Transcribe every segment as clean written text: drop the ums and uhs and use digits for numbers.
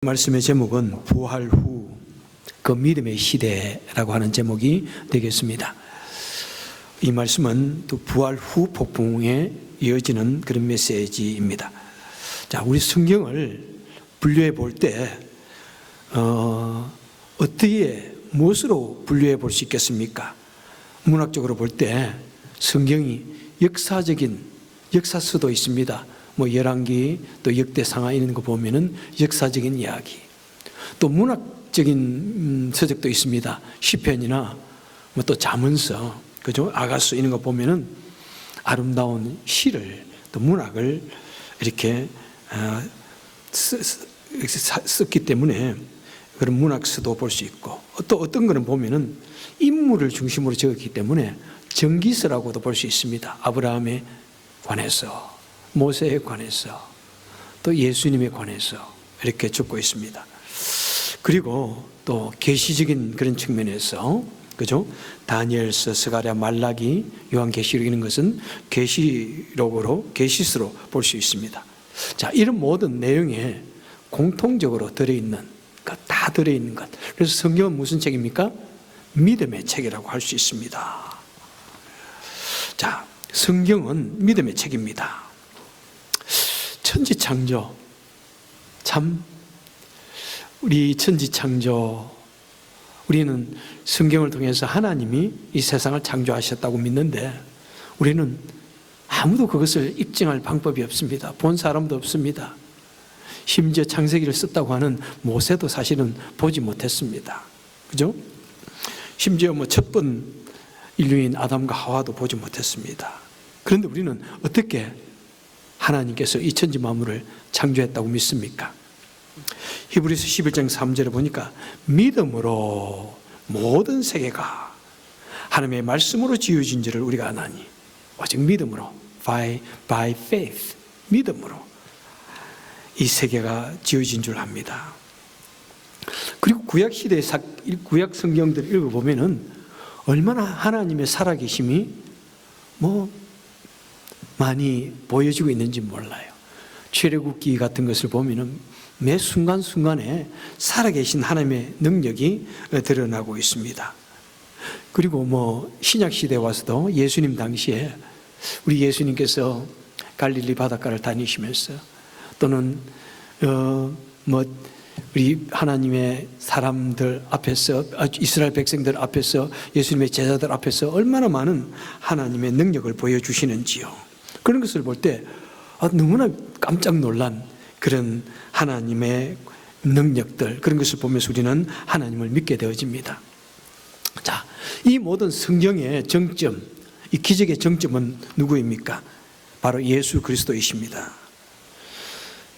말씀의 제목은 부활 후 그 믿음의 시대라고 하는 제목이 되겠습니다. 이 말씀은 또 부활 후 폭풍에 이어지는 그런 메시지입니다. 자, 우리 성경을 분류해 볼 때 어떻게 무엇으로 분류해 볼 수 있겠습니까? 문학적으로 볼 때 성경이 역사적인 역사서도 있습니다. 열왕기 또 역대상하 이런 거 보면은 역사적인 이야기. 또 문학적인 서적도 있습니다. 시편이나 또 잠언서, 그죠? 아가서 이런 거 보면은 아름다운 시를 또 문학을 이렇게 썼기 때문에 그런 문학서도 볼 수 있고, 또 어떤 거는 보면은 인물을 중심으로 적었기 때문에 정기서라고도 볼 수 있습니다. 아브라함에 관해서, 모세에 관해서, 또 예수님에 관해서 이렇게 적고 있습니다. 그리고 또 계시적인 그런 측면에서, 그죠? 다니엘서, 스가랴, 말라기, 요한계시록 이런 것은 계시록으로, 계시서로 볼 수 있습니다. 자, 이런 모든 내용에 공통적으로 들어있는 것, 다 들어있는 것. 그래서 성경은 무슨 책입니까? 믿음의 책이라고 할 수 있습니다. 자, 성경은 믿음의 책입니다. 천지창조, 참 우리 천지창조, 우리는 성경을 통해서 하나님이 이 세상을 창조하셨다고 믿는데 우리는 아무도 그것을 입증할 방법이 없습니다. 본 사람도 없습니다. 심지어 창세기를 썼다고 하는 모세도 사실은 보지 못했습니다. 그죠? 심지어 첫번 인류인 아담과 하와도 보지 못했습니다. 그런데 우리는 어떻게 하나님께서 이 천지 만물을 창조했다고 믿습니까? 히브리서 11장 3절에 보니까 믿음으로 모든 세계가 하나님의 말씀으로 지어진 줄을 우리가 아나니, 오직 믿음으로, by faith, 믿음으로 이 세계가 지어진 줄 압니다. 그리고 구약 시대의 구약 성경들을 읽어보면은 얼마나 하나님의 살아계심이 많이 보여지고 있는지 몰라요. 출애굽기 같은 것을 보면은 매 순간순간에 살아계신 하나님의 능력이 드러나고 있습니다. 그리고 신약 시대에 와서도 예수님 당시에 우리 예수님께서 갈릴리 바닷가를 다니시면서 또는 우리 하나님의 사람들 앞에서, 이스라엘 백성들 앞에서, 예수님의 제자들 앞에서 얼마나 많은 하나님의 능력을 보여주시는지요. 그런 것을 볼 때 너무나 깜짝 놀란 그런 하나님의 능력들, 그런 것을 보면서 우리는 하나님을 믿게 되어집니다. 자, 이 모든 성경의 정점, 이 기적의 정점은 누구입니까? 바로 예수 그리스도이십니다.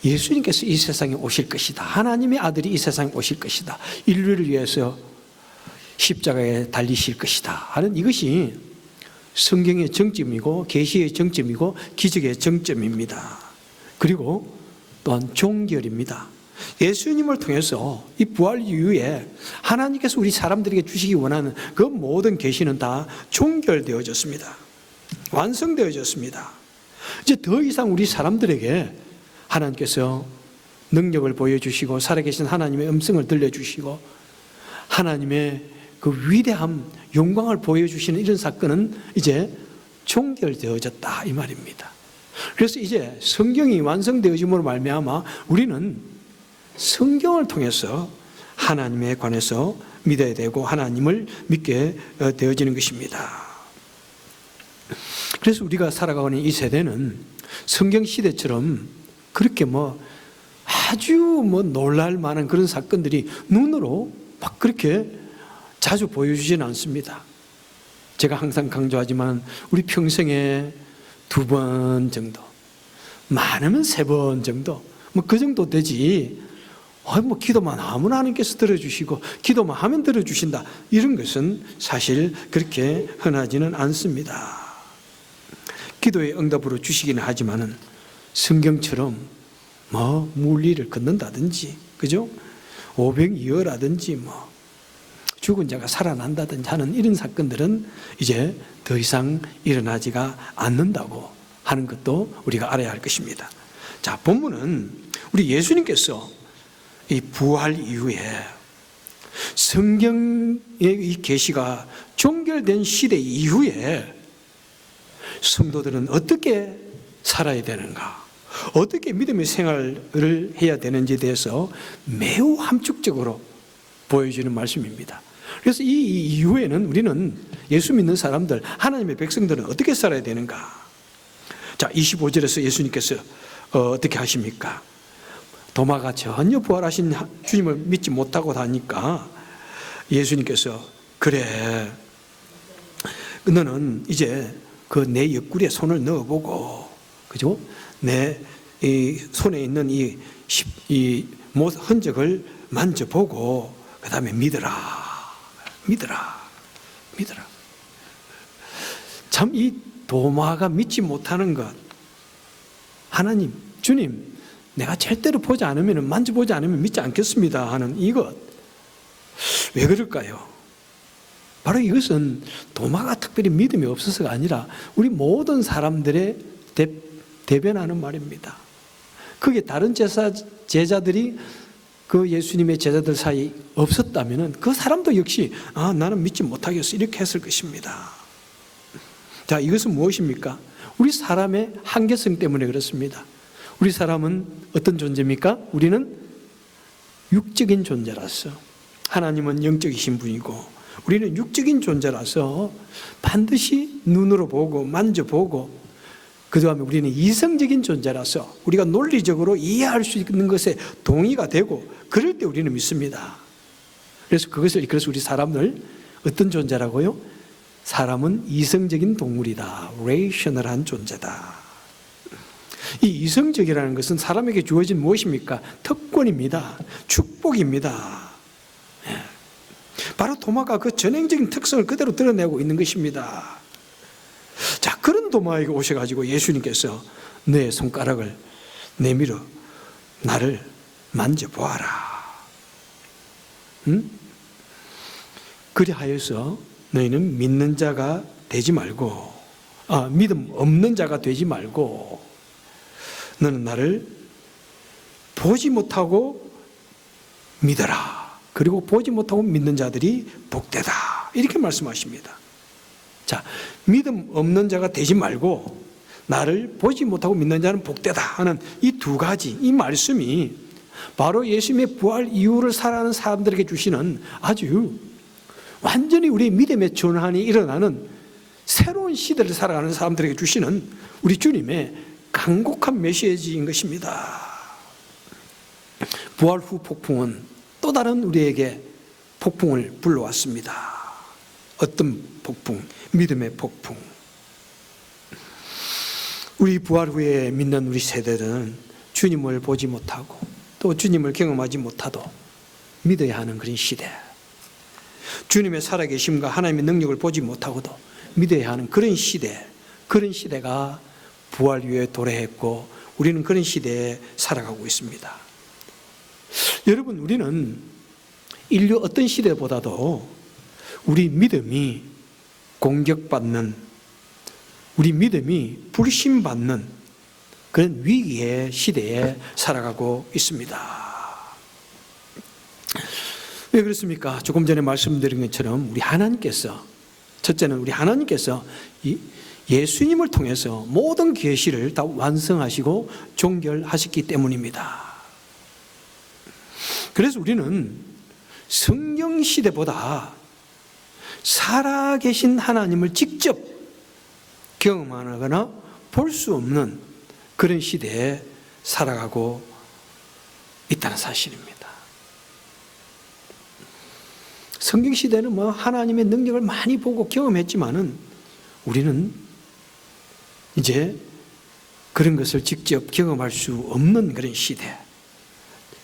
예수님께서 이 세상에 오실 것이다. 하나님의 아들이 이 세상에 오실 것이다. 인류를 위해서 십자가에 달리실 것이다 하는 이것이 성경의 정점이고 계시의 정점이고 기적의 정점입니다. 그리고 또한 종결입니다. 예수님을 통해서 이 부활 이후에 하나님께서 우리 사람들에게 주시기 원하는 그 모든 계시는 다 종결되어졌습니다. 완성되어졌습니다. 이제 더 이상 우리 사람들에게 하나님께서 능력을 보여주시고 살아계신 하나님의 음성을 들려주시고 하나님의 그 위대함, 영광을 보여주시는 이런 사건은 이제 종결되어졌다 이 말입니다. 그래서 이제 성경이 완성되어짐으로 말미암아 우리는 성경을 통해서 하나님에 관해서 믿어야 되고 하나님을 믿게 되어지는 것입니다. 그래서 우리가 살아가고 있는 이 세대는 성경 시대처럼 그렇게 아주 놀랄 만한 그런 사건들이 눈으로 막 그렇게 자주 보여주지는 않습니다. 제가 항상 강조하지만 우리 평생에 2번 정도, 많으면 3번 정도, 그 정도 되지. 기도만 하면 하나님께서 들어주시고 기도만 하면 들어주신다. 이런 것은 사실 그렇게 흔하지는 않습니다. 기도의 응답으로 주시기는 하지만은 성경처럼 물리를 걷는다든지, 그죠? 오병이어라든지 죽은 자가 살아난다든지 하는 이런 사건들은 이제 더 이상 일어나지가 않는다고 하는 것도 우리가 알아야 할 것입니다. 자, 본문은 우리 예수님께서 이 부활 이후에 성경의 이 계시가 종결된 시대 이후에 성도들은 어떻게 살아야 되는가, 어떻게 믿음의 생활을 해야 되는지에 대해서 매우 함축적으로 보여주는 말씀입니다. 그래서 이 이후에는 우리는 예수 믿는 사람들, 하나님의 백성들은 어떻게 살아야 되는가? 자, 25절에서 예수님께서 어떻게 하십니까? 도마가 전혀 부활하신 주님을 믿지 못하고 다니까 예수님께서 그래, 너는 이제 그 내 옆구리에 손을 넣어보고, 그죠? 내 이 손에 있는 이 흔적을 만져보고 그 다음에 믿어라. 참 이 도마가 믿지 못하는 것, 하나님, 주님, 내가 절대로 보지 않으면, 만져보지 않으면 믿지 않겠습니다 하는 이것, 왜 그럴까요? 바로 이것은 도마가 특별히 믿음이 없어서가 아니라 우리 모든 사람들의 대변하는 말입니다. 그게 다른 제자들이 그 예수님의 제자들 사이 없었다면 그 사람도 역시 나는 믿지 못하겠어 이렇게 했을 것입니다. 자, 이것은 무엇입니까? 우리 사람의 한계성 때문에 그렇습니다. 우리 사람은 어떤 존재입니까? 우리는 육적인 존재라서, 하나님은 영적이신 분이고 우리는 육적인 존재라서 반드시 눈으로 보고 만져보고, 그 다음에 우리는 이성적인 존재라서 우리가 논리적으로 이해할 수 있는 것에 동의가 되고, 그럴 때 우리는 믿습니다. 그래서 우리 사람을 어떤 존재라고요? 사람은 이성적인 동물이다. 레이셔널한 존재다. 이 이성적이라는 것은 사람에게 주어진 무엇입니까? 특권입니다. 축복입니다. 바로 도마가 그 전형적인 특성을 그대로 드러내고 있는 것입니다. 자, 그런 도마에게 오셔가지고 예수님께서 내 손가락을 내밀어 나를 만져보아라. 그리하여서 너희는 믿는 자가 되지 말고, 믿음 없는 자가 되지 말고, 너는 나를 보지 못하고 믿어라. 그리고 보지 못하고 믿는 자들이 복되다. 이렇게 말씀하십니다. 자, 믿음 없는 자가 되지 말고 나를 보지 못하고 믿는 자는 복되다 하는 이 두 가지, 이 말씀이 바로 예수님의 부활 이후를 살아가는 사람들에게 주시는 아주 완전히 우리의 믿음의 전환이 일어나는 새로운 시대를 살아가는 사람들에게 주시는 우리 주님의 간곡한 메시지인 것입니다. 부활 후 폭풍은 또 다른 우리에게 폭풍을 불러왔습니다. 어떤 폭풍? 믿음의 폭풍. 우리 부활 후에 믿는 우리 세대들은 주님을 보지 못하고 또 주님을 경험하지 못하도 믿어야 하는 그런 시대, 주님의 살아계심과 하나님의 능력을 보지 못하고도 믿어야 하는 그런 시대, 그런 시대가 부활 후에 도래했고 우리는 그런 시대에 살아가고 있습니다. 여러분, 우리는 인류 어떤 시대보다도 우리 믿음이 공격받는, 우리 믿음이 불신받는 그런 위기의 시대에 살아가고 있습니다. 왜 그렇습니까? 조금 전에 말씀드린 것처럼 우리 하나님께서, 첫째는 우리 하나님께서 예수님을 통해서 모든 계시를 다 완성하시고 종결하셨기 때문입니다. 그래서 우리는 성경 시대보다 살아계신 하나님을 직접 경험하거나 볼 수 없는 그런 시대에 살아가고 있다는 사실입니다. 성경 시대는 하나님의 능력을 많이 보고 경험했지만은 우리는 이제 그런 것을 직접 경험할 수 없는 그런 시대,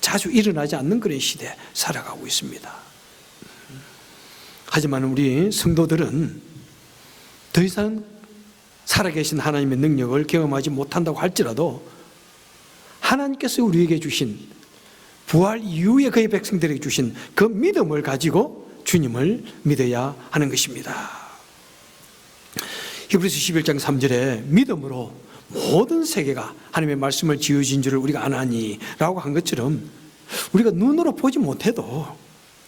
자주 일어나지 않는 그런 시대에 살아가고 있습니다. 하지만 우리 성도들은 더 이상 살아계신 하나님의 능력을 경험하지 못한다고 할지라도 하나님께서 우리에게 주신, 부활 이후에 그의 백성들에게 주신 그 믿음을 가지고 주님을 믿어야 하는 것입니다. 히브리서 11장 3절에 믿음으로 모든 세계가 하나님의 말씀을 지어진 줄을 우리가 아나니 라고 한 것처럼 우리가 눈으로 보지 못해도,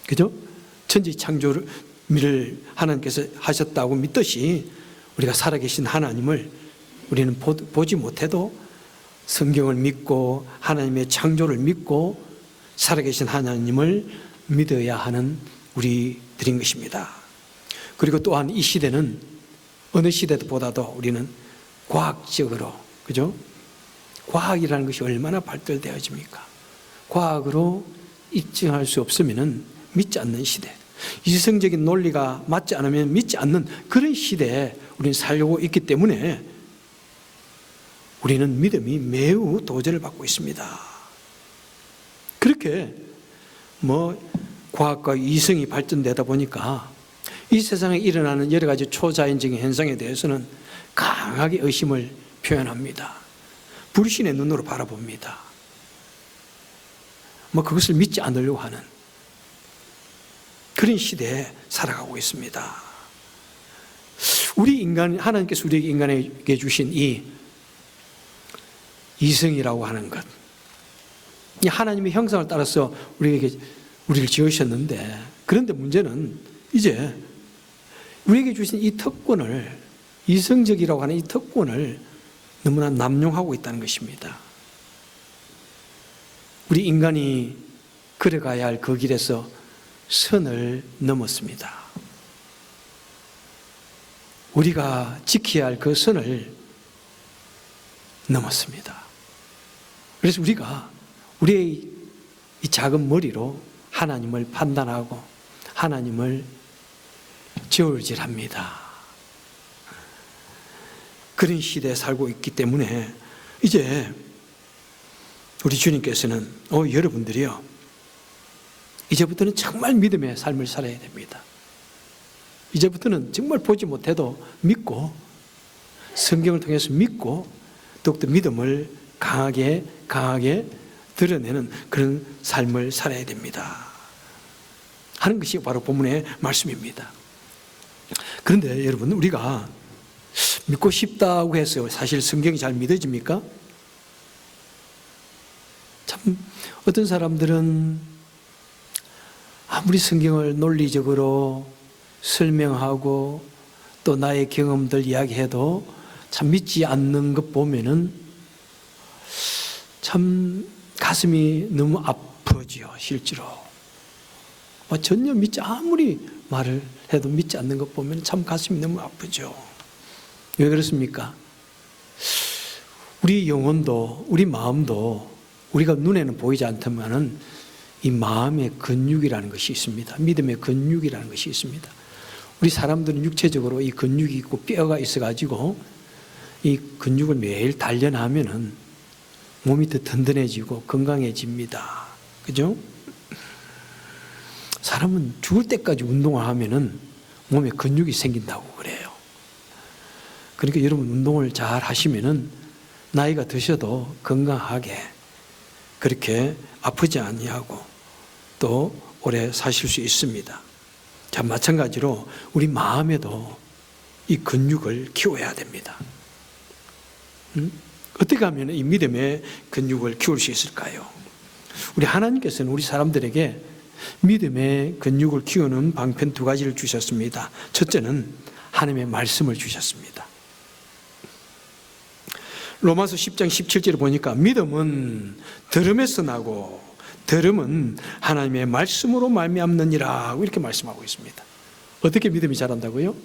그죠? 천지 창조를 하나님께서 하셨다고 믿듯이 우리가 살아계신 하나님을 우리는 보지 못해도 성경을 믿고 하나님의 창조를 믿고 살아계신 하나님을 믿어야 하는 우리들인 것입니다. 그리고 또한 이 시대는 어느 시대보다도 우리는 과학적으로, 그죠? 과학이라는 것이 얼마나 발달되어집니까? 과학으로 입증할 수 없으면 믿지 않는 시대, 이성적인 논리가 맞지 않으면 믿지 않는 그런 시대에 우리는 살고 있기 때문에 우리는 믿음이 매우 도전을 받고 있습니다. 그렇게 과학과 이성이 발전되다 보니까 이 세상에 일어나는 여러 가지 초자연적인 현상에 대해서는 강하게 의심을 표현합니다. 불신의 눈으로 바라봅니다. 그것을 믿지 않으려고 하는 그런 시대에 살아가고 있습니다. 하나님께서 우리 인간에게 주신 이 이성이라고 하는 것, 하나님의 형상을 따라서 우리를 지으셨는데, 그런데 문제는 이제 우리에게 주신 이 특권을, 이성적이라고 하는 이 특권을 너무나 남용하고 있다는 것입니다. 우리 인간이 걸어가야 할 그 길에서 선을 넘었습니다. 우리가 지켜야 할 그 선을 넘었습니다. 그래서 우리가 우리의 이 작은 머리로 하나님을 판단하고 하나님을 저울질합니다. 그런 시대에 살고 있기 때문에 이제 우리 주님께서는 여러분들이요, 이제부터는 정말 믿음의 삶을 살아야 됩니다. 이제부터는 정말 보지 못해도 믿고 성경을 통해서 믿고 더욱더 믿음을 강하게 드러내는 그런 삶을 살아야 됩니다 하는 것이 바로 본문의 말씀입니다. 그런데 여러분, 우리가 믿고 싶다고 해서 사실 성경이 잘 믿어집니까? 참 어떤 사람들은 아무리 성경을 논리적으로 설명하고 또 나의 경험들 이야기해도 참 믿지 않는 것 보면은 참 가슴이 너무 아프지요, 실제로. 전혀 아무리 말을 해도 믿지 않는 것 보면 참 가슴이 너무 아프죠. 왜 그렇습니까? 우리 영혼도, 우리 마음도 우리가 눈에는 보이지 않지만은 이 마음의 근육이라는 것이 있습니다. 믿음의 근육이라는 것이 있습니다. 우리 사람들은 육체적으로 이 근육이 있고 뼈가 있어가지고 이 근육을 매일 단련하면은 몸이 더 든든해지고 건강해집니다. 그죠? 사람은 죽을 때까지 운동을 하면은 몸에 근육이 생긴다고 그래요. 그러니까 여러분, 운동을 잘 하시면은 나이가 드셔도 건강하게 그렇게 아프지 아니하고 또 오래 사실 수 있습니다. 자, 마찬가지로 우리 마음에도 이 근육을 키워야 됩니다. 어떻게 하면 이 믿음의 근육을 키울 수 있을까요? 우리 하나님께서는 우리 사람들에게 믿음의 근육을 키우는 방편 두 가지를 주셨습니다. 첫째는 하나님의 말씀을 주셨습니다. 로마서 10장 17절을 보니까 믿음은 들음에서 나고 들음은 하나님의 말씀으로 말미암느니라 이렇게 말씀하고 있습니다. 어떻게 믿음이 자란다고요?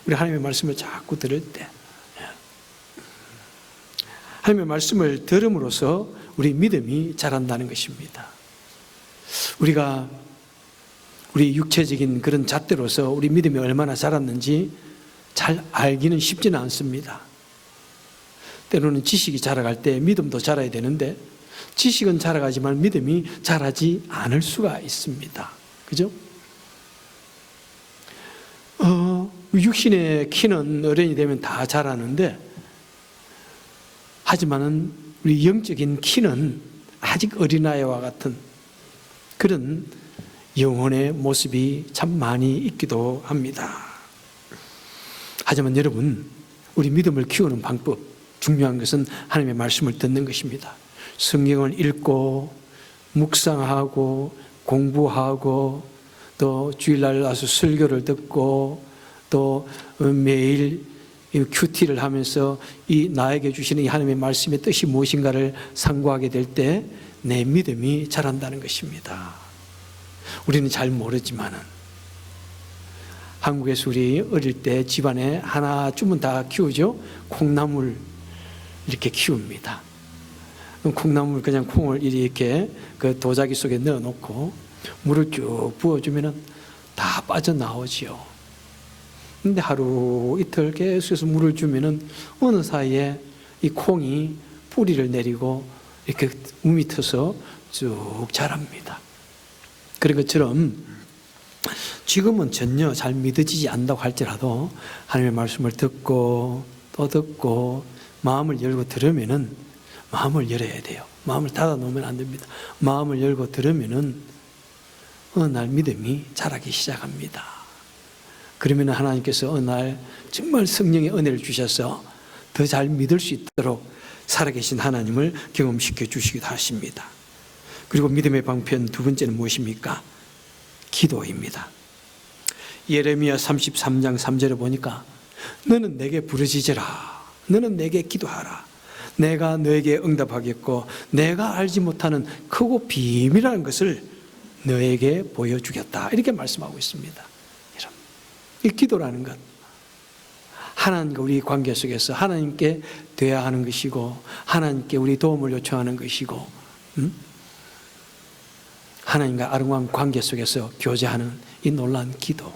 우리 하나님의 말씀을 자꾸 들을 때, 하나님의 말씀을 들음으로써 우리 믿음이 자란다는 것입니다. 우리가 우리 육체적인 그런 잣대로서 우리 믿음이 얼마나 자랐는지 잘 알기는 쉽지는 않습니다. 때로는 지식이 자라갈 때 믿음도 자라야 되는데 지식은 자라가지만 믿음이 자라지 않을 수가 있습니다. 그죠? 육신의 키는 어른이 되면 다 자라는데 하지만은 우리 영적인 키는 아직 어린아이와 같은 그런 영혼의 모습이 참 많이 있기도 합니다. 하지만 여러분, 우리 믿음을 키우는 방법, 중요한 것은 하나님의 말씀을 듣는 것입니다. 성경을 읽고 묵상하고 공부하고 또 주일날 와서 설교를 듣고 또 매일 큐티를 하면서 이 나에게 주시는 이 하나님의 말씀의 뜻이 무엇인가를 상고하게 될 때 내 믿음이 자란다는 것입니다. 우리는 잘 모르지만은 한국에서 우리 어릴 때 집안에 하나쯤은 다 키우죠. 콩나물 이렇게 키웁니다. 콩나물 그냥 콩을 이렇게 그 도자기 속에 넣어놓고 물을 쭉 부어주면은 다 빠져나오지요. 근데 하루 이틀 계속해서 물을 주면은 어느 사이에 이 콩이 뿌리를 내리고 이렇게 움이 터서 쭉 자랍니다. 그런 것처럼 지금은 전혀 잘 믿어지지 않는다고 할지라도 하나님의 말씀을 듣고 또 듣고 마음을 열고 들으면은 마음을 열어야 돼요. 마음을 닫아 놓으면 안 됩니다. 마음을 열고 들으면은 어느 날 믿음이 자라기 시작합니다. 그러면 하나님께서 어느 날 정말 성령의 은혜를 주셔서 더 잘 믿을 수 있도록 살아계신 하나님을 경험시켜 주시기도 하십니다. 그리고 믿음의 방편 두 번째는 무엇입니까? 기도입니다. 예레미야 33장 3절에 보니까 너는 내게 부르짖으라. 너는 내게 기도하라. 내가 너에게 응답하겠고 내가 알지 못하는 크고 비밀한 것을 너에게 보여주겠다. 이렇게 말씀하고 있습니다. 이 기도라는 것, 하나님과 우리 관계 속에서 하나님께 대화하는 것이고 하나님께 우리 도움을 요청하는 것이고 하나님과 아름다운 관계 속에서 교제하는 이 놀라운 기도.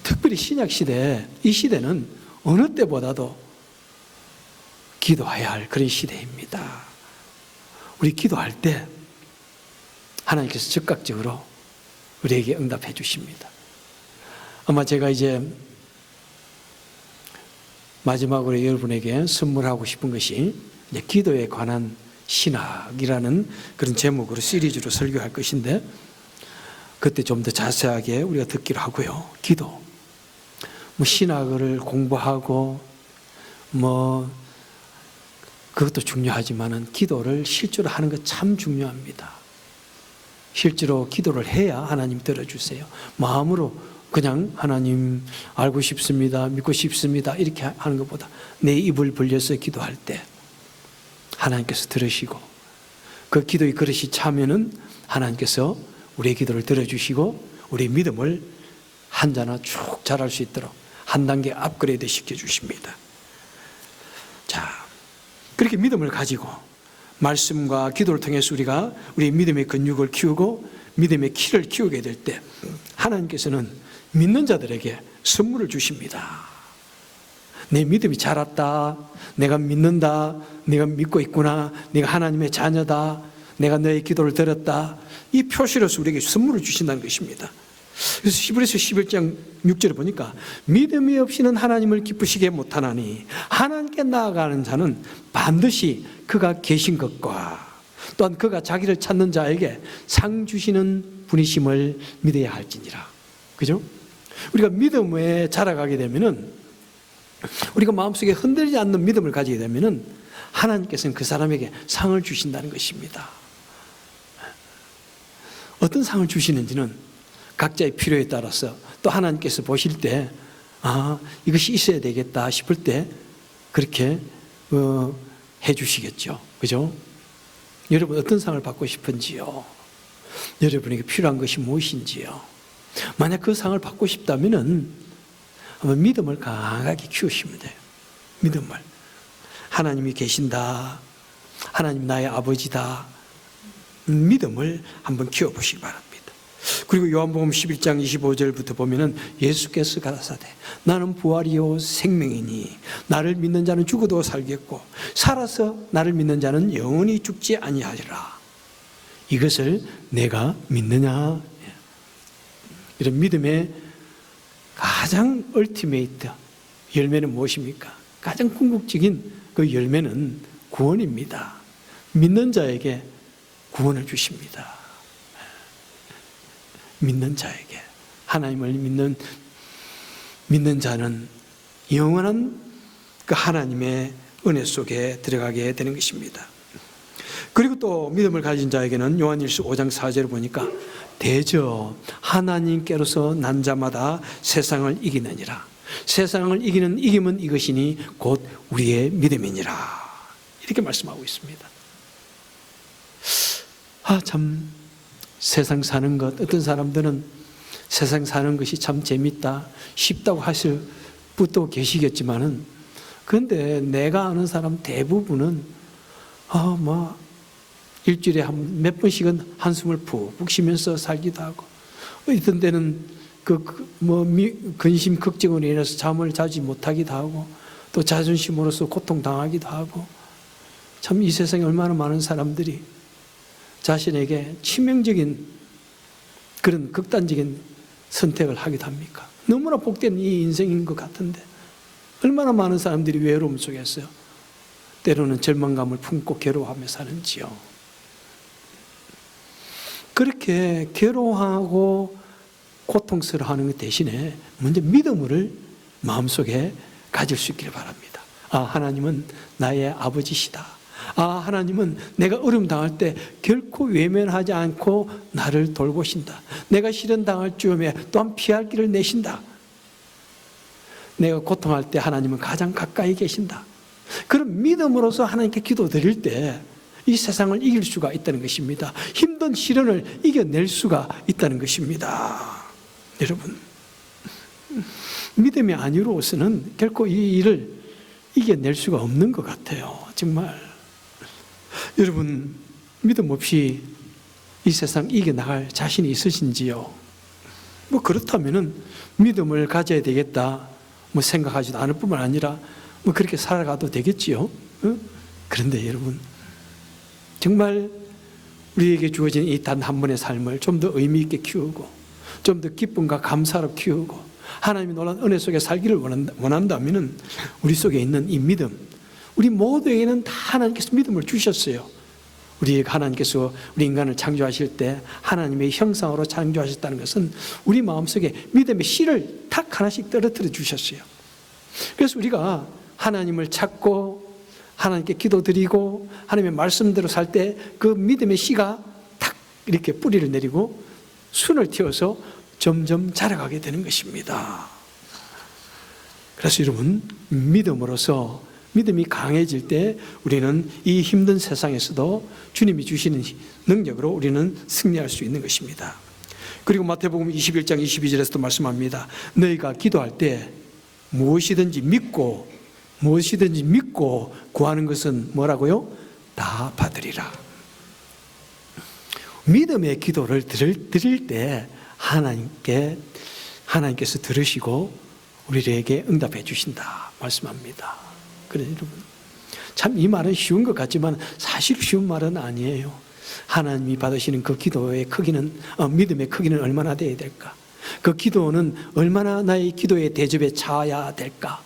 특별히 신약시대, 이 시대는 어느 때보다도 기도해야 할 그런 시대입니다. 우리 기도할 때 하나님께서 즉각적으로 우리에게 응답해 주십니다. 아마 제가 이제 마지막으로 여러분에게 선물하고 싶은 것이 이제 기도에 관한 신학이라는 그런 제목으로 시리즈로 설교할 것인데 그때 좀 더 자세하게 우리가 듣기로 하고요. 기도. 신학을 공부하고 그것도 중요하지만은 기도를 실제로 하는 것 참 중요합니다. 실제로 기도를 해야 하나님 들어주세요. 마음으로 그냥 하나님 알고 싶습니다, 믿고 싶습니다 이렇게 하는 것보다 내 입을 벌려서 기도할 때 하나님께서 들으시고 그 기도의 그릇이 차면은 하나님께서 우리의 기도를 들어주시고 우리의 믿음을 한 자나 쭉 자랄 수 있도록 한 단계 업그레이드 시켜주십니다. 자, 그렇게 믿음을 가지고 말씀과 기도를 통해서 우리가 우리의 믿음의 근육을 키우고 믿음의 키를 키우게 될 때 하나님께서는 믿는 자들에게 선물을 주십니다. 내 믿음이 자랐다. 내가 믿는다. 내가 믿고 있구나. 내가 하나님의 자녀다. 내가 너의 기도를 들었다. 이 표시로서 우리에게 선물을 주신다는 것입니다. 그래서 히브리서 11장 6절에 보니까 믿음이 없이는 하나님을 기쁘시게 못하나니 하나님께 나아가는 자는 반드시 그가 계신 것과 또한 그가 자기를 찾는 자에게 상 주시는 분이심을 믿어야 할지니라. 그죠? 우리가 믿음에 자라가게 되면은 우리가 마음속에 흔들리지 않는 믿음을 가지게 되면은 하나님께서는 그 사람에게 상을 주신다는 것입니다. 어떤 상을 주시는지는 각자의 필요에 따라서 또 하나님께서 보실 때 이것이 있어야 되겠다 싶을 때 그렇게 해 주시겠죠. 그죠? 여러분 어떤 상을 받고 싶은지요? 여러분에게 필요한 것이 무엇인지요? 만약 그 상을 받고 싶다면은 믿음을 강하게 키우시면 돼요. 믿음을. 하나님이 계신다. 하나님 나의 아버지다. 믿음을 한번 키워보시기 바랍니다. 그리고 요한복음 11장 25절부터 보면은 예수께서 가라사대 나는 부활이요 생명이니 나를 믿는 자는 죽어도 살겠고 살아서 나를 믿는 자는 영원히 죽지 아니하리라. 이것을 내가 믿느냐? 이런 믿음의 가장 얼티메이트 열매는 무엇입니까? 가장 궁극적인 그 열매는 구원입니다. 믿는 자에게 구원을 주십니다. 믿는 자에게 하나님을 믿는 자는 영원한 그 하나님의 은혜 속에 들어가게 되는 것입니다. 그리고 또 믿음을 가진 자에게는 요한일서 5장 4절을 보니까 대저 하나님께로서 난 자마다 세상을 이기느니라. 세상을 이기는 이김은 이것이니 곧 우리의 믿음이니라. 이렇게 말씀하고 있습니다. 참 세상 사는 것, 어떤 사람들은 세상 사는 것이 참 재밌다, 쉽다고 하실 분도 계시겠지만은, 그런데 내가 아는 사람 대부분은 일주일에 몇 번씩은 한숨을 푹푹 쉬면서 살기도 하고, 어떤 때는 근심 걱정으로 인해서 잠을 자지 못하기도 하고, 또 자존심으로서 고통당하기도 하고, 참 이 세상에 얼마나 많은 사람들이 자신에게 치명적인 그런 극단적인 선택을 하기도 합니까? 너무나 복된 이 인생인 것 같은데 얼마나 많은 사람들이 외로움 속에서 때로는 절망감을 품고 괴로워하며 사는지요. 그렇게 괴로워하고 고통스러워하는 것 대신에 먼저 믿음을 마음속에 가질 수 있기를 바랍니다. 하나님은 나의 아버지시다. 하나님은 내가 어려움 당할 때 결코 외면하지 않고 나를 돌보신다. 내가 시련 당할 즈음에 또한 피할 길을 내신다. 내가 고통할 때 하나님은 가장 가까이 계신다. 그런 믿음으로서 하나님께 기도드릴 때 이 세상을 이길 수가 있다는 것입니다. 힘든 시련을 이겨낼 수가 있다는 것입니다. 여러분, 믿음이 아니로서는 결코 이 일을 이겨낼 수가 없는 것 같아요. 정말 여러분, 믿음 없이 이 세상 이겨나갈 자신이 있으신지요? 그렇다면은 믿음을 가져야 되겠다 생각하지도 않을 뿐만 아니라 그렇게 살아가도 되겠지요. 그런데 여러분, 정말 우리에게 주어진 이 단 한 번의 삶을 좀 더 의미 있게 키우고 좀 더 기쁨과 감사로 키우고 하나님이 놀라운 은혜 속에 살기를 원한다면 우리 속에 있는 이 믿음, 우리 모두에게는 다 하나님께서 믿음을 주셨어요. 하나님께서 우리 인간을 창조하실 때 하나님의 형상으로 창조하셨다는 것은 우리 마음속에 믿음의 씨를 탁 하나씩 떨어뜨려 주셨어요. 그래서 우리가 하나님을 찾고 하나님께 기도드리고 하나님의 말씀대로 살 때 그 믿음의 씨가 탁 이렇게 뿌리를 내리고 순을 틔워서 점점 자라가게 되는 것입니다. 그래서 여러분, 믿음으로서 믿음이 강해질 때 우리는 이 힘든 세상에서도 주님이 주시는 능력으로 우리는 승리할 수 있는 것입니다. 그리고 마태복음 21장 22절에서도 말씀합니다. 너희가 기도할 때 무엇이든지 믿고 구하는 것은 뭐라고요? 다 받으리라. 믿음의 기도를 드릴 때 하나님께서 들으시고 우리에게 응답해 주신다 말씀합니다. 그래서 여러분, 참 이 말은 쉬운 것 같지만 사실 쉬운 말은 아니에요. 하나님이 받으시는 그 기도의 크기는, 믿음의 크기는 얼마나 되어야 될까? 그 기도는 얼마나 나의 기도의 대접에 차야 될까?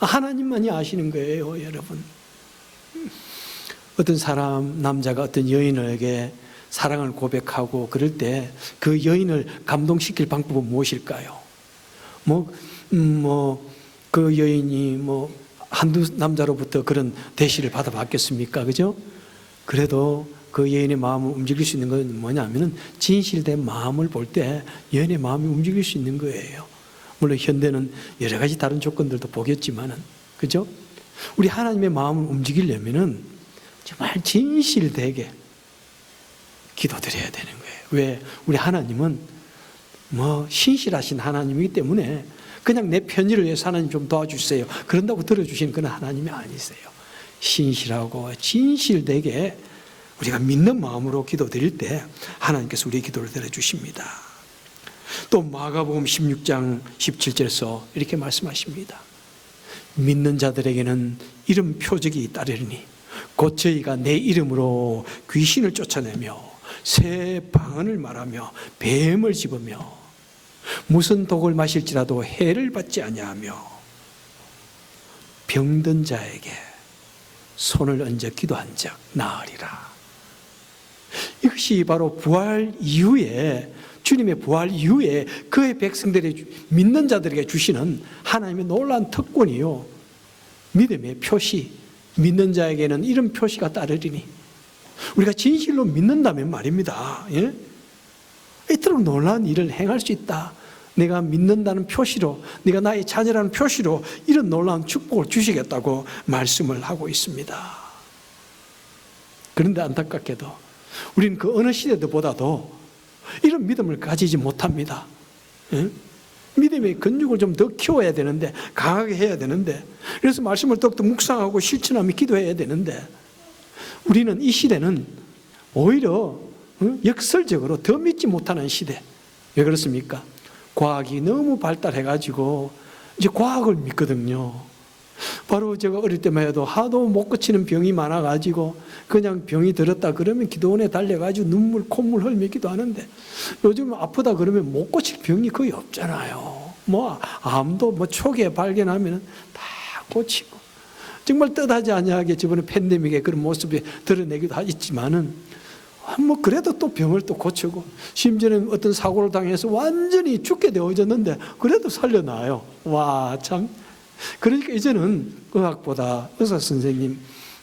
하나님만이 아시는 거예요, 여러분. 어떤 남자가 어떤 여인에게 사랑을 고백하고 그럴 때 그 여인을 감동시킬 방법은 무엇일까요? 그 여인이 한두 남자로부터 그런 대시를 받아봤겠습니까? 그죠? 그래도 그 여인의 마음을 움직일 수 있는 건 뭐냐면은 진실된 마음을 볼 때 여인의 마음이 움직일 수 있는 거예요. 물론 현대는 여러 가지 다른 조건들도 보겠지만은, 그죠? 우리 하나님의 마음을 움직이려면은 정말 진실되게 기도드려야 되는 거예요. 왜? 우리 하나님은 신실하신 하나님이기 때문에 그냥 내 편의를 위해서 하나님 좀 도와주세요, 그런다고 들어주시는 그런 하나님이 아니세요. 신실하고 진실되게 우리가 믿는 마음으로 기도드릴 때 하나님께서 우리의 기도를 들어주십니다. 또 마가복음 16장 17절에서 이렇게 말씀하십니다. 믿는 자들에게는 이름 표적이 따르리니 곧 저희가 내 이름으로 귀신을 쫓아내며 새 방언을 말하며 뱀을 집으며 무슨 독을 마실지라도 해를 받지 아니하며 병든 자에게 손을 얹어 기도한 적 나으리라. 이것이 바로 부활 이후에, 주님의 부활 이후에 그의 백성들의 믿는 자들에게 주시는 하나님의 놀라운 특권이요, 믿음의 표시. 믿는 자에게는 이런 표시가 따르리니 우리가 진실로 믿는다면 말입니다. 예? 이토록 놀라운 일을 행할 수 있다. 내가 믿는다는 표시로, 내가 나의 자녀라는 표시로 이런 놀라운 축복을 주시겠다고 말씀을 하고 있습니다. 그런데 안타깝게도 우리는 그 어느 시대보다도 이런 믿음을 가지지 못합니다. 예? 믿음의 근육을 좀 더 키워야 되는데, 강하게 해야 되는데, 그래서 말씀을 더욱더 묵상하고 실천하며 기도해야 되는데, 우리는 이 시대는 오히려 역설적으로 더 믿지 못하는 시대. 왜 그렇습니까? 과학이 너무 발달해가지고 이제 과학을 믿거든요. 바로 제가 어릴 때만 해도 하도 못 고치는 병이 많아가지고 그냥 병이 들었다 그러면 기도원에 달려가지고 눈물 콧물 흘며 기도하는데, 요즘 아프다 그러면 못 고칠 병이 거의 없잖아요. 뭐 암도 뭐 초기에 발견하면 다 고치고, 정말 뜻하지 아니하게 저번에 팬데믹의 그런 모습이 드러내기도 하지만은 뭐 그래도 또 병을 또 고치고, 심지어는 어떤 사고를 당해서 완전히 죽게 되어졌는데 그래도 살려놔요. 와, 참. 그러니까 이제는 의학보다 의사 선생님,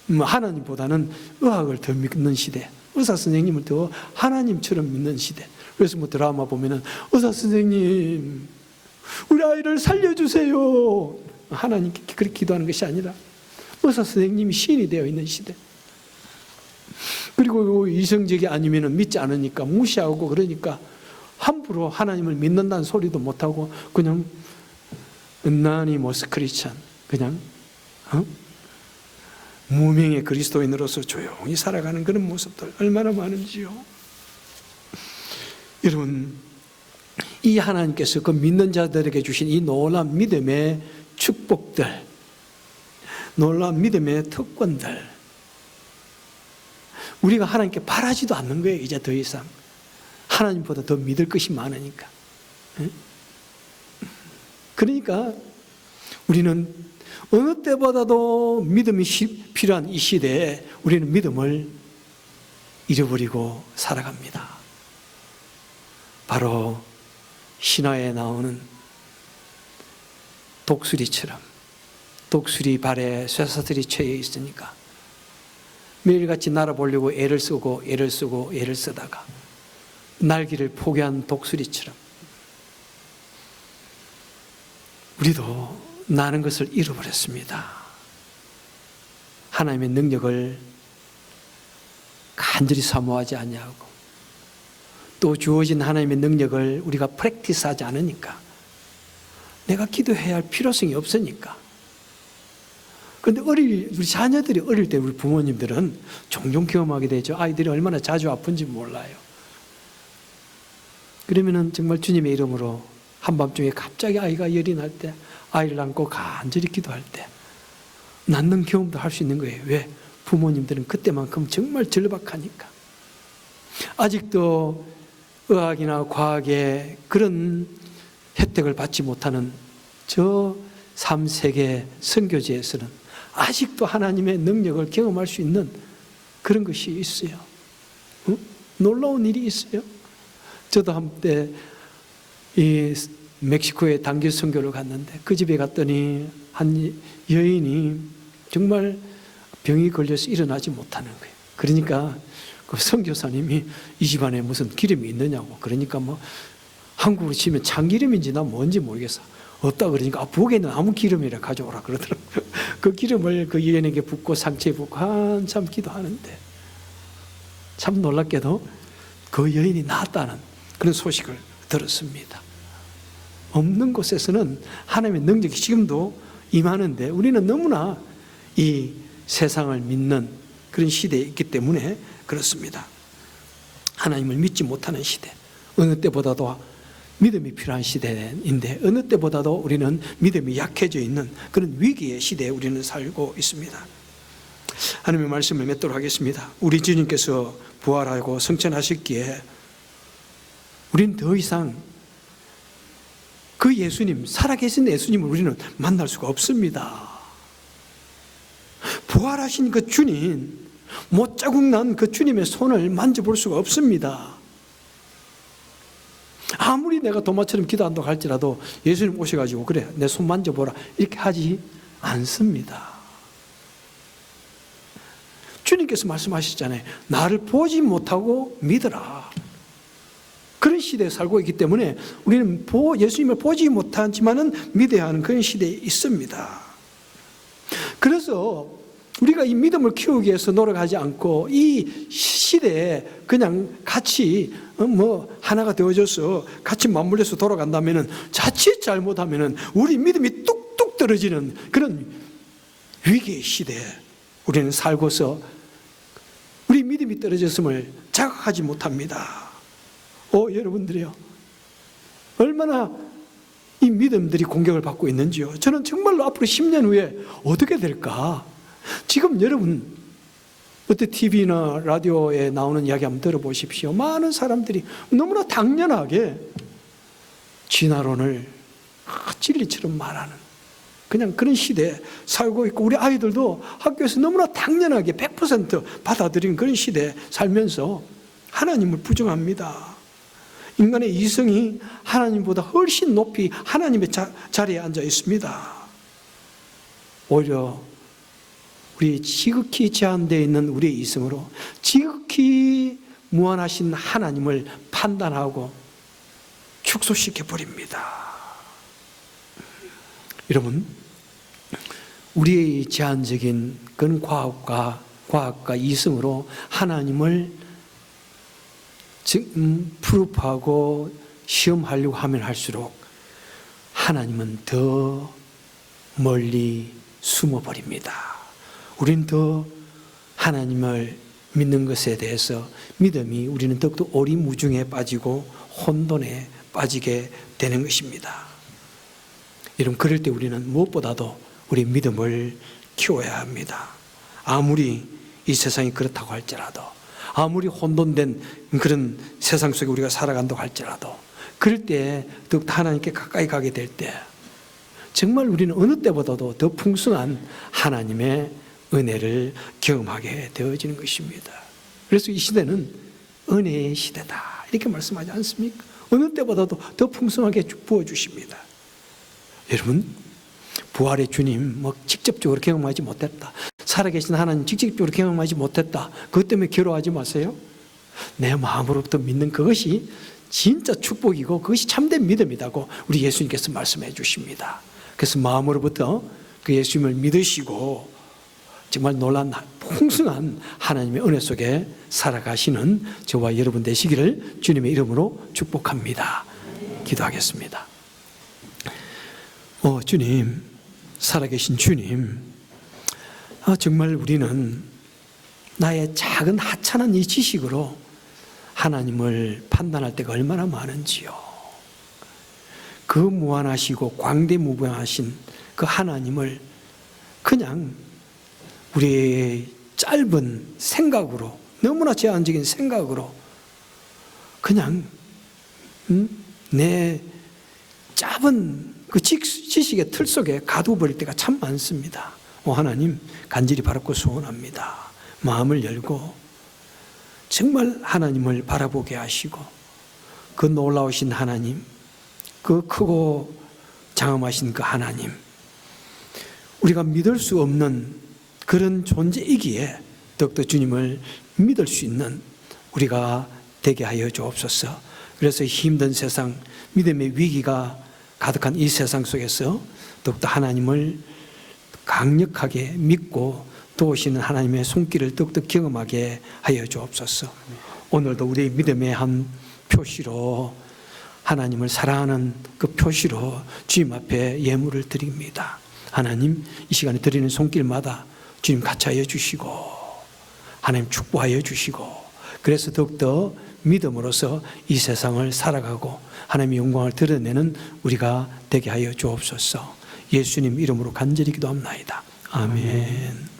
하나님보다는 의학을 더 믿는 시대, 의사 선생님을 더 하나님처럼 믿는 시대. 그래서 뭐 드라마 보면은 의사 선생님 우리 아이를 살려주세요, 하나님께 그렇게 기도하는 것이 아니라 의사 선생님이 신이 되어 있는 시대. 그리고 이성적이 아니면 믿지 않으니까 무시하고, 그러니까 함부로 하나님을 믿는다는 소리도 못하고 그냥 은난히 모스크리찬, 그냥 무명의 그리스도인으로서 조용히 살아가는 그런 모습들 얼마나 많은지요. 여러분, 이 하나님께서 그 믿는 자들에게 주신 이 놀라운 믿음의 축복들, 놀라운 믿음의 특권들, 우리가 하나님께 바라지도 않는 거예요. 이제 더 이상 하나님보다 더 믿을 것이 많으니까. 그러니까 우리는 어느 때보다도 믿음이 필요한 이 시대에 우리는 믿음을 잃어버리고 살아갑니다. 바로 신화에 나오는 독수리처럼, 독수리 발에 쇠사슬이 채여 있으니까 매일같이 날아보려고 애를 쓰고 애를 쓰고 애를 쓰다가 날기를 포기한 독수리처럼 우리도 나는 것을 잃어버렸습니다. 하나님의 능력을 간절히 사모하지 아니하고, 또 주어진 하나님의 능력을 우리가 프랙티스하지 않으니까, 내가 기도해야 할 필요성이 없으니까. 그런데 우리 자녀들이 어릴 때 우리 부모님들은 종종 경험하게 되죠. 아이들이 얼마나 자주 아픈지 몰라요. 그러면은 정말 주님의 이름으로 한밤중에 갑자기 아이가 열이 날 때, 아이를 안고 간절히 기도할 때 낫는 경험도 할 수 있는 거예요. 왜? 부모님들은 그때만큼 정말 절박하니까. 아직도 의학이나 과학의 그런 혜택을 받지 못하는 저 3세계 선교지에서는 아직도 하나님의 능력을 경험할 수 있는 그런 것이 있어요. 놀라운 일이 있어요. 저도 한때 이 멕시코에 단기 선교를 갔는데, 그 집에 갔더니 한 여인이 정말 병이 걸려서 일어나지 못하는 거예요. 그러니까 그 선교사님이 이 집안에 무슨 기름이 있느냐고, 그러니까 뭐 한국으로 치면 참기름인지 난 뭔지 모르겠어, 없다 그러니까 부엌에는 아무 기름이라 가져오라 그러더라고요. 그 기름을 그 여인에게 붓고 상처에 붓고 한참 기도하는데, 참 놀랍게도 그 여인이 나았다는 그런 소식을 들었습니다. 없는 곳에서는 하나님의 능력이 지금도 임하는데, 우리는 너무나 이 세상을 믿는 그런 시대에 있기 때문에 그렇습니다. 하나님을 믿지 못하는 시대, 어느 때보다도 믿음이 필요한 시대인데, 어느 때보다도 우리는 믿음이 약해져 있는 그런 위기의 시대에 우리는 살고 있습니다. 하나님의 말씀을 맺도록 하겠습니다. 우리 주님께서 부활하고 승천하셨기에 우리는 더 이상 그 예수님, 살아계신 예수님을 우리는 만날 수가 없습니다. 부활하신 그 주님, 못자국 난 그 주님의 손을 만져볼 수가 없습니다. 아무리 내가 도마처럼 기도한다고 할지라도 예수님 오셔가지고 그래 내 손 만져보라 이렇게 하지 않습니다. 주님께서 말씀하셨잖아요. 나를 보지 못하고 믿어라. 그런 시대에 살고 있기 때문에 우리는 예수님을 보지 못하지만은 믿어야 하는 그런 시대에 있습니다. 그래서 우리가 이 믿음을 키우기 위해서 노력하지 않고 이 시대에 그냥 같이 하나가 되어져서 같이 맞물려서 돌아간다면은 자칫 잘못하면은 우리 믿음이 뚝뚝 떨어지는 그런 위기의 시대에 우리는 살고서 우리 믿음이 떨어졌음을 자각하지 못합니다. 여러분들이요, 얼마나 이 믿음들이 공격을 받고 있는지요. 저는 정말로 앞으로 10년 후에 어떻게 될까? 지금 여러분 어때 TV나 라디오에 나오는 이야기 한번 들어보십시오. 많은 사람들이 너무나 당연하게 진화론을 진리처럼 말하는 그냥 그런 시대에 살고 있고, 우리 아이들도 학교에서 너무나 당연하게 100% 받아들이는 그런 시대에 살면서 하나님을 부정합니다. 인간의 이성이 하나님보다 훨씬 높이 하나님의 자리에 앉아 있습니다. 오히려 우리 지극히 제한되어 있는 우리의 이성으로 지극히 무한하신 하나님을 판단하고 축소시켜 버립니다. 여러분, 우리의 제한적인 그런 과학과 이성으로 하나님을 프루프하고 시험하려고 하면 할수록 하나님은 더 멀리 숨어버립니다. 우리는 더 하나님을 믿는 것에 대해서 믿음이 우리는 더욱더 오리무중에 빠지고 혼돈에 빠지게 되는 것입니다. 여러분, 그럴 때 우리는 무엇보다도 우리 믿음을 키워야 합니다. 아무리 이 세상이 그렇다고 할지라도, 아무리 혼돈된 그런 세상 속에 우리가 살아간다고 할지라도, 그럴 때 더욱 하나님께 가까이 가게 될 때 정말 우리는 어느 때보다도 더 풍성한 하나님의 은혜를 경험하게 되어지는 것입니다. 그래서 이 시대는 은혜의 시대다 이렇게 말씀하지 않습니까? 어느 때보다도 더 풍성하게 부어주십니다. 여러분, 부활의 주님 직접적으로 경험하지 못했다, 살아계신 하나님 직접적으로 경험하지 못했다, 그것 때문에 괴로워하지 마세요. 내 마음으로부터 믿는 그것이 진짜 축복이고 그것이 참된 믿음이라고 우리 예수님께서 말씀해 주십니다. 그래서 마음으로부터 그 예수님을 믿으시고 정말 놀란 풍성한 하나님의 은혜 속에 살아가시는 저와 여러분 되시기를 주님의 이름으로 축복합니다. 기도하겠습니다. 주님, 살아계신 주님, 정말 우리는 나의 작은 하찮은 이 지식으로 하나님을 판단할 때가 얼마나 많은지요. 그 무한하시고 광대무변하신 그 하나님을 그냥 우리의 짧은 생각으로, 너무나 제한적인 생각으로 그냥 내 짧은 그 지식의 틀 속에 가둬버릴 때가 참 많습니다. 하나님, 간절히 바라고 소원합니다. 마음을 열고 정말 하나님을 바라보게 하시고 그 놀라우신 하나님, 그 크고 장엄하신 그 하나님, 우리가 믿을 수 없는 그런 존재이기에 더욱더 주님을 믿을 수 있는 우리가 되게 하여 주옵소서. 그래서 힘든 세상, 믿음의 위기가 가득한 이 세상 속에서 더욱더 하나님을 강력하게 믿고 도우시는 하나님의 손길을 더욱더 경험하게 하여 주옵소서. 오늘도 우리의 믿음의 한 표시로, 하나님을 사랑하는 그 표시로 주님 앞에 예물을 드립니다. 하나님, 이 시간에 드리는 손길마다 주님 같이 하여 주시고 하나님 축복하여 주시고, 그래서 더욱더 믿음으로서 이 세상을 살아가고 하나님의 영광을 드러내는 우리가 되게 하여 주옵소서. 예수님 이름으로 간절히 기도합나이다. 아멘.